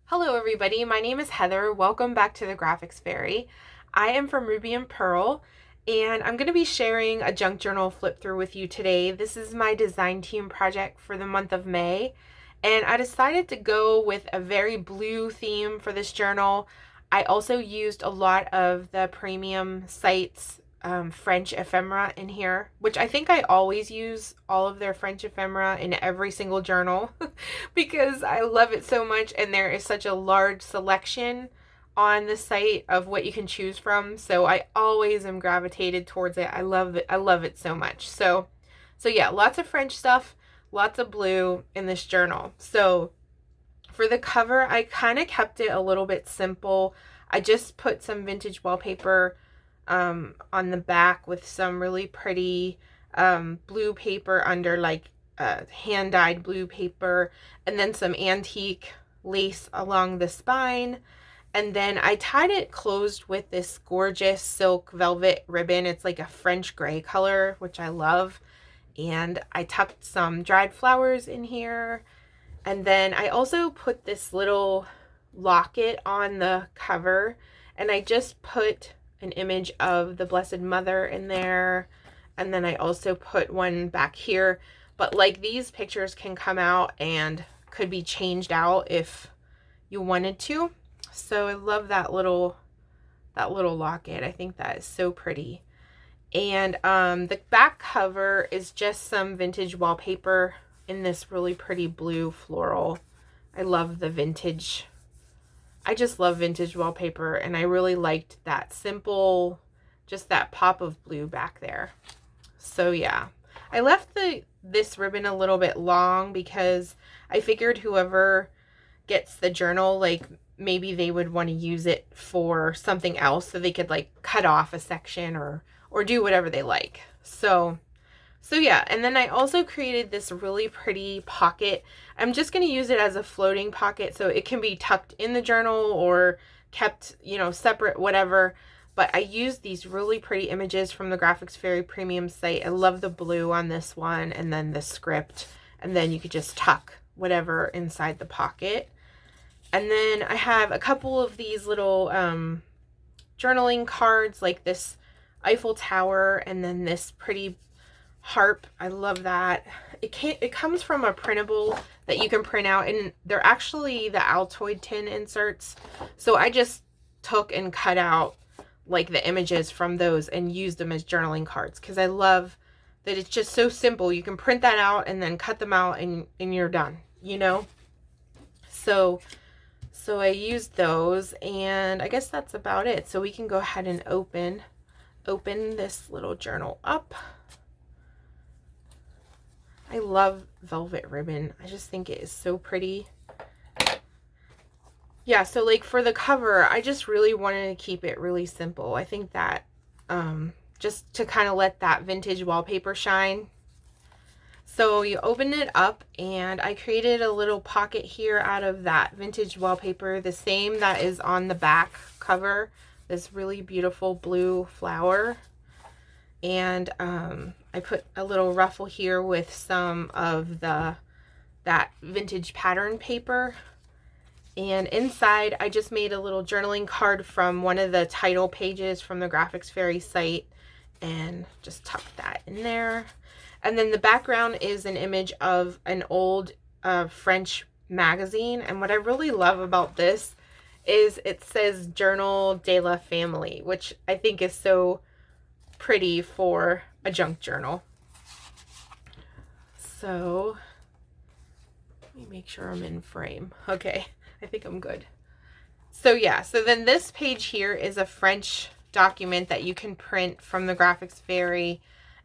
Hello everybody, my name is Heather. Welcome back to the Graphics Fairy. I am from Ruby and Pearl, and I'm going to be sharing a junk journal flip through with you today. This is my design team project for the month of May, and I decided to go with a very blue theme for this journal. I also used a lot of the premium sites French ephemera in here, which I think I always use all of their French ephemera in every single journal because I love it so much, and there is such a large selection on the site of what you can choose from. So I always am gravitated towards it. I love it. I love it so much. So yeah, lots of French stuff, lots of blue in this journal. So for the cover, I kind of kept it a little bit simple. I just put some vintage wallpaper on the back with some really pretty blue paper under, like hand-dyed blue paper, and then some antique lace along the spine. And then I tied it closed with this gorgeous silk velvet ribbon. It's like a French gray color, which I love. And I tucked some dried flowers in here. And then I also put this little locket on the cover, and I just put an image of the Blessed Mother in there. And then I also put one back here, but like these pictures can come out and could be changed out if you wanted to. So I love that little locket. I think that is so pretty. And the back cover is just some vintage wallpaper in this really pretty blue floral. I love the vintage. I just love vintage wallpaper, and I really liked that simple, just that pop of blue back there. So yeah, I left this ribbon a little bit long because I figured whoever gets the journal, like maybe they would want to use it for something else, so they could like cut off a section or do whatever they like. So yeah, and then I also created this really pretty pocket. I'm just going to use it as a floating pocket, so it can be tucked in the journal or kept, you know, separate, whatever. But I used these really pretty images from the Graphics Fairy premium site. I love the blue on this one, and then the script, and then you could just tuck whatever inside the pocket. And then I have a couple of these little journaling cards, like this Eiffel Tower, and then this pretty harp. I love that. It comes from a printable that you can print out, and they're actually the Altoid tin inserts. So I just took and cut out like the images from those and used them as journaling cards, because I love that it's just so simple. You can print that out and then cut them out, and you're done, you know? So I used those, and I guess that's about it. So we can go ahead and open this little journal up. I love velvet ribbon. I just think it is so pretty. Yeah, so like for the cover, I just really wanted to keep it really simple. I think that just to kind of let that vintage wallpaper shine. So you open it up, and I created a little pocket here out of that vintage wallpaper, the same that is on the back cover, this really beautiful blue flower. And I put a little ruffle here with some of that vintage pattern paper. And inside, I just made a little journaling card from one of the title pages from the Graphics Fairy site, and just tucked that in there. And then the background is an image of an old French magazine. And what I really love about this is it says Journal de la Famille, which I think is so pretty for a junk journal. So let me make sure I'm in frame. Okay, I think I'm good. So yeah, so then this page here is a French document that you can print from the Graphics Fairy,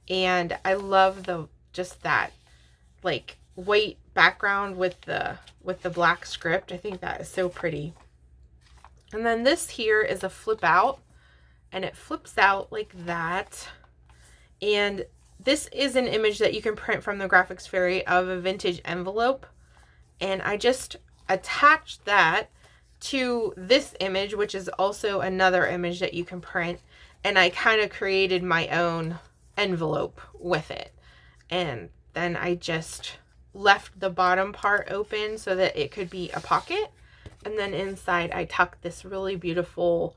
and I love just that like white background with the black script. I think that is so pretty. And then this here is a flip out, and it flips out like that. And this is an image that you can print from the Graphics Fairy of a vintage envelope. And I just attached that to this image, which is also another image that you can print. And I kind of created my own envelope with it. And then I just left the bottom part open so that it could be a pocket. And then inside I tucked this really beautiful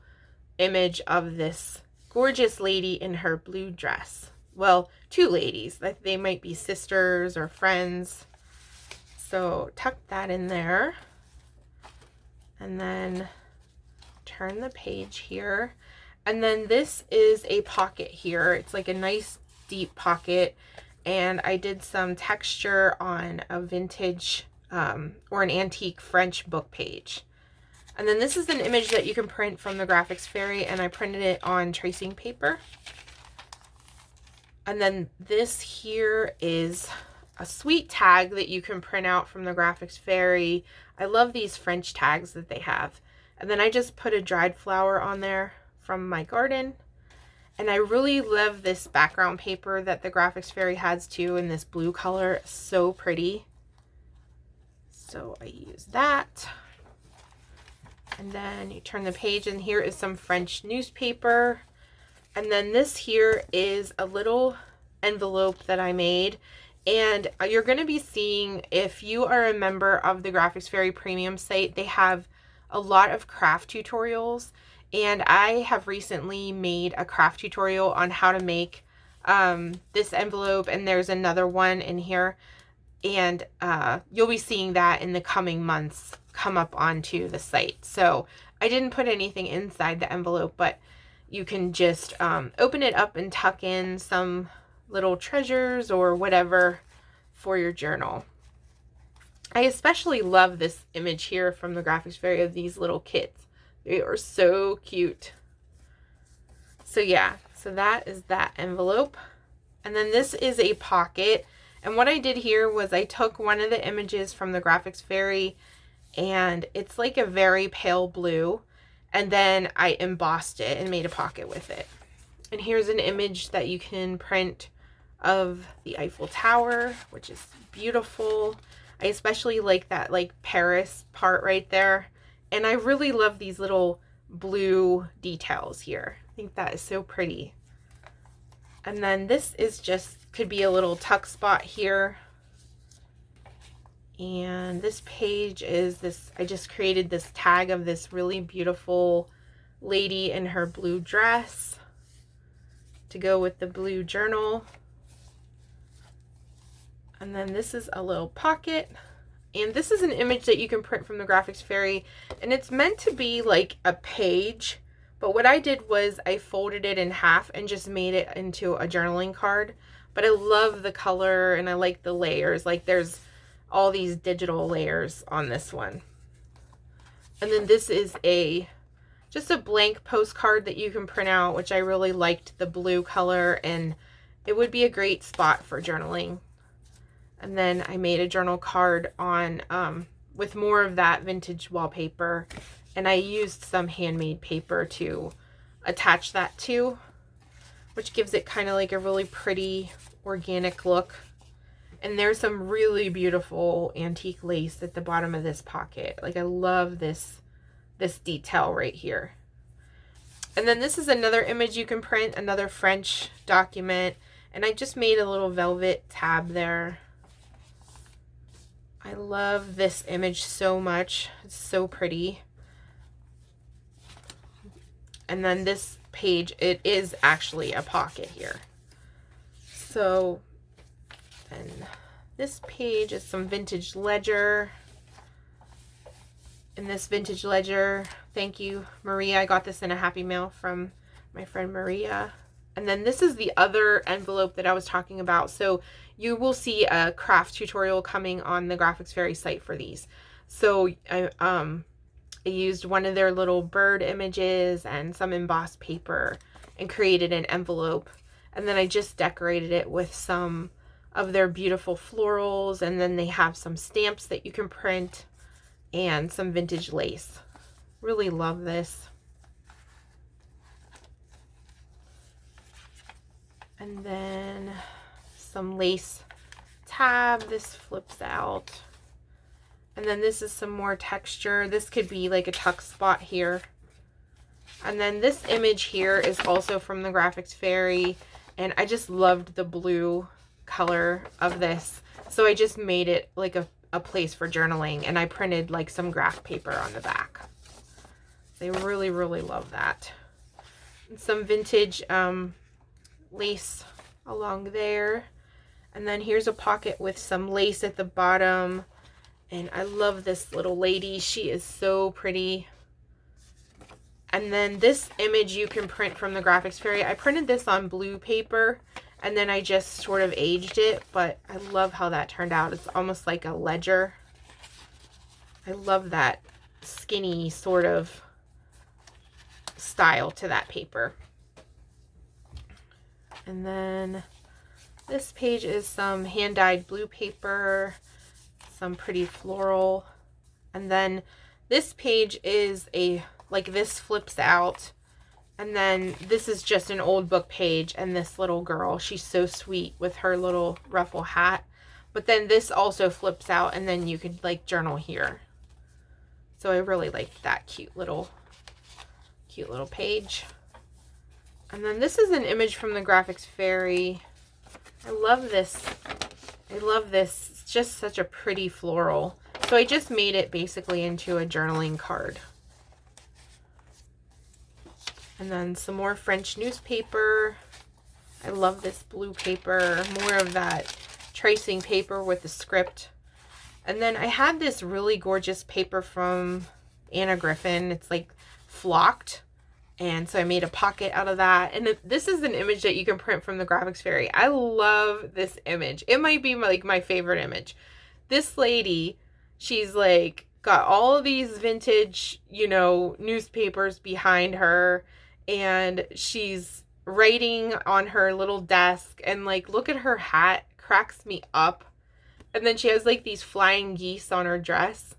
image of this gorgeous lady in her blue dress. Well, two ladies, like they might be sisters or friends. So tuck that in there. And then turn the page here. And then this is a pocket here. It's like a nice deep pocket. And I did some texture on a vintage or an antique French book page. And then this is an image that you can print from the Graphics Fairy, and I printed it on tracing paper. And then this here is a sweet tag that you can print out from the Graphics Fairy. I love these French tags that they have. And then I just put a dried flower on there from my garden. And I really love this background paper that the Graphics Fairy has too, in this blue color. So pretty. So I use that. And then you turn the page, and here is some French newspaper. And then this here is a little envelope that I made. And you're going to be seeing, if you are a member of the Graphics Fairy Premium site, they have a lot of craft tutorials. And I have recently made a craft tutorial on how to make this envelope. And there's another one in here. And you'll be seeing that in the coming months come up onto the site. So I didn't put anything inside the envelope, but you can just open it up and tuck in some little treasures or whatever for your journal. I especially love this image here from the Graphics Fairy of these little kids. They are so cute. So yeah, so that is that envelope. And then this is a pocket. And what I did here was I took one of the images from the Graphics Fairy, and it's like a very pale blue, and then I embossed it and made a pocket with it. And here's an image that you can print of the Eiffel Tower, which is beautiful. I especially like that like Paris part right there. And I really love these little blue details here. I think that is so pretty. And then this is just, could be a little tuck spot here. And this page is this, I just created this tag of this really beautiful lady in her blue dress to go with the blue journal. And then this is a little pocket. And this is an image that you can print from the Graphics Fairy. And it's meant to be like a page. But what I did was I folded it in half and just made it into a journaling card. But I love the color and I like the layers. Like there's all these digital layers on this one. And then this is just a blank postcard that you can print out, which I really liked the blue color, and it would be a great spot for journaling. And then I made a journal card on with more of that vintage wallpaper, and I used some handmade paper to attach that to, which gives it kind of like a really pretty organic look. And there's some really beautiful antique lace at the bottom of this pocket. Like I love this detail right here. And then this is another image you can print, another French document. And I just made a little velvet tab there. I love this image so much. It's so pretty. And then this page, it is actually a pocket here. So, and this page is some vintage ledger. In this vintage ledger, thank you, Maria. I got this in a Happy Mail from my friend Maria. And then this is the other envelope that I was talking about. So you will see a craft tutorial coming on the Graphics Fairy site for these. So I used one of their little bird images and some embossed paper and created an envelope. And then I just decorated it with some of their beautiful florals. And then they have some stamps that you can print and some vintage lace. Really love this. And then some lace tab. This flips out. And then this is some more texture. This could be like a tuck spot here. And then this image here is also from the Graphics Fairy. And I just loved the blue color of this. So I just made it like a a place for journaling, and I printed like some graph paper on the back. They really, really love that. And some vintage lace along there. And then here's a pocket with some lace at the bottom. And I love this little lady. She is so pretty. And then this image you can print from the Graphics Fairy. I printed this on blue paper and then I just sort of aged it, but I love how that turned out. It's almost like a ledger. I love that skinny sort of style to that paper. And then this page is some hand-dyed blue paper, some pretty floral. And then this page is like this flips out. And then this is just an old book page, and this little girl, she's so sweet with her little ruffle hat. But then this also flips out, and then you could like journal here. So I really like that cute little page. And then this is an image from the Graphics Fairy. I love this. I love this. It's just such a pretty floral. So I just made it basically into a journaling card. And then some more French newspaper. I love this blue paper. More of that tracing paper with the script. And then I had this really gorgeous paper from Anna Griffin. It's like flocked. And so I made a pocket out of that. And this is an image that you can print from the Graphics Fairy. I love this image. It might be my favorite image. This lady, she's like got all of these vintage, you know, newspapers behind her. And she's writing on her little desk. And like, look at her hat. Cracks me up. And then she has like these flying geese on her dress.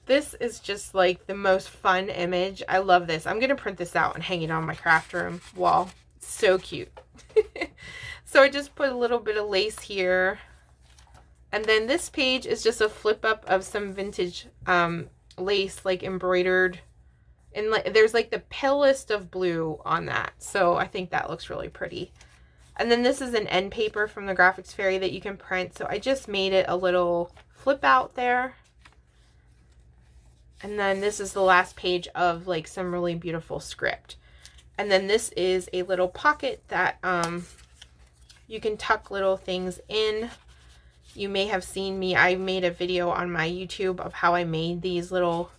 This is just like the most fun image. I love this. I'm going to print this out and hang it on my craft room wall. So cute. So I just put a little bit of lace here. And then this page is just a flip up of some vintage lace, like embroidered. And like, there's like the palest of blue on that. So I think that looks really pretty. And then this is an end paper from the Graphics Fairy that you can print. So I just made it a little flip out there. And then this is the last page of like some really beautiful script. And then this is a little pocket that you can tuck little things in. You may have seen me. I made a video on my YouTube of how I made these little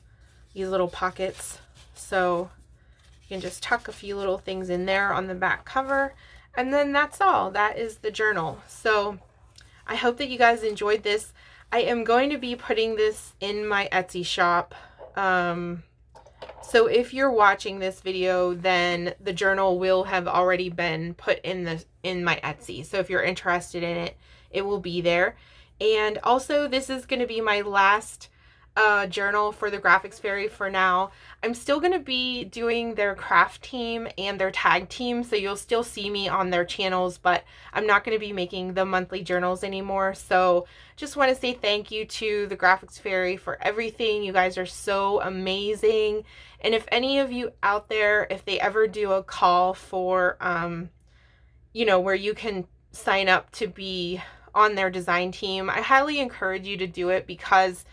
pockets. So you can just tuck a few little things in there on the back cover. And then that's all. That is the journal. So I hope that you guys enjoyed this. I am going to be putting this in my Etsy shop. So if you're watching this video, then the journal will have already been put in my Etsy. So if you're interested in it, it will be there. And also, this is going to be my last journal for the Graphics Fairy for now. I'm still going to be doing their craft team and their tag team, so you'll still see me on their channels, but I'm not going to be making the monthly journals anymore. So just want to say thank you to the Graphics Fairy for everything. You guys are so amazing. And if any of you out there, if they ever do a call for you know, where you can sign up to be on their design team, I highly encourage you to do it, because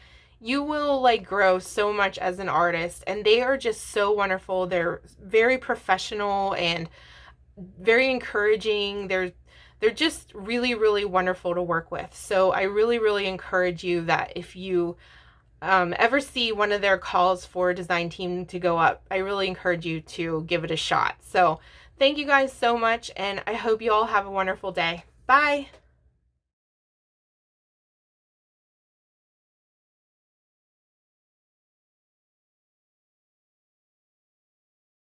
you will like grow so much as an artist, and they are just so wonderful. They're very professional and very encouraging. They're just really, really wonderful to work with. So I really, really encourage you that if you ever see one of their calls for a design team to go up, I really encourage you to give it a shot. So thank you guys so much, and I hope you all have a wonderful day. Bye.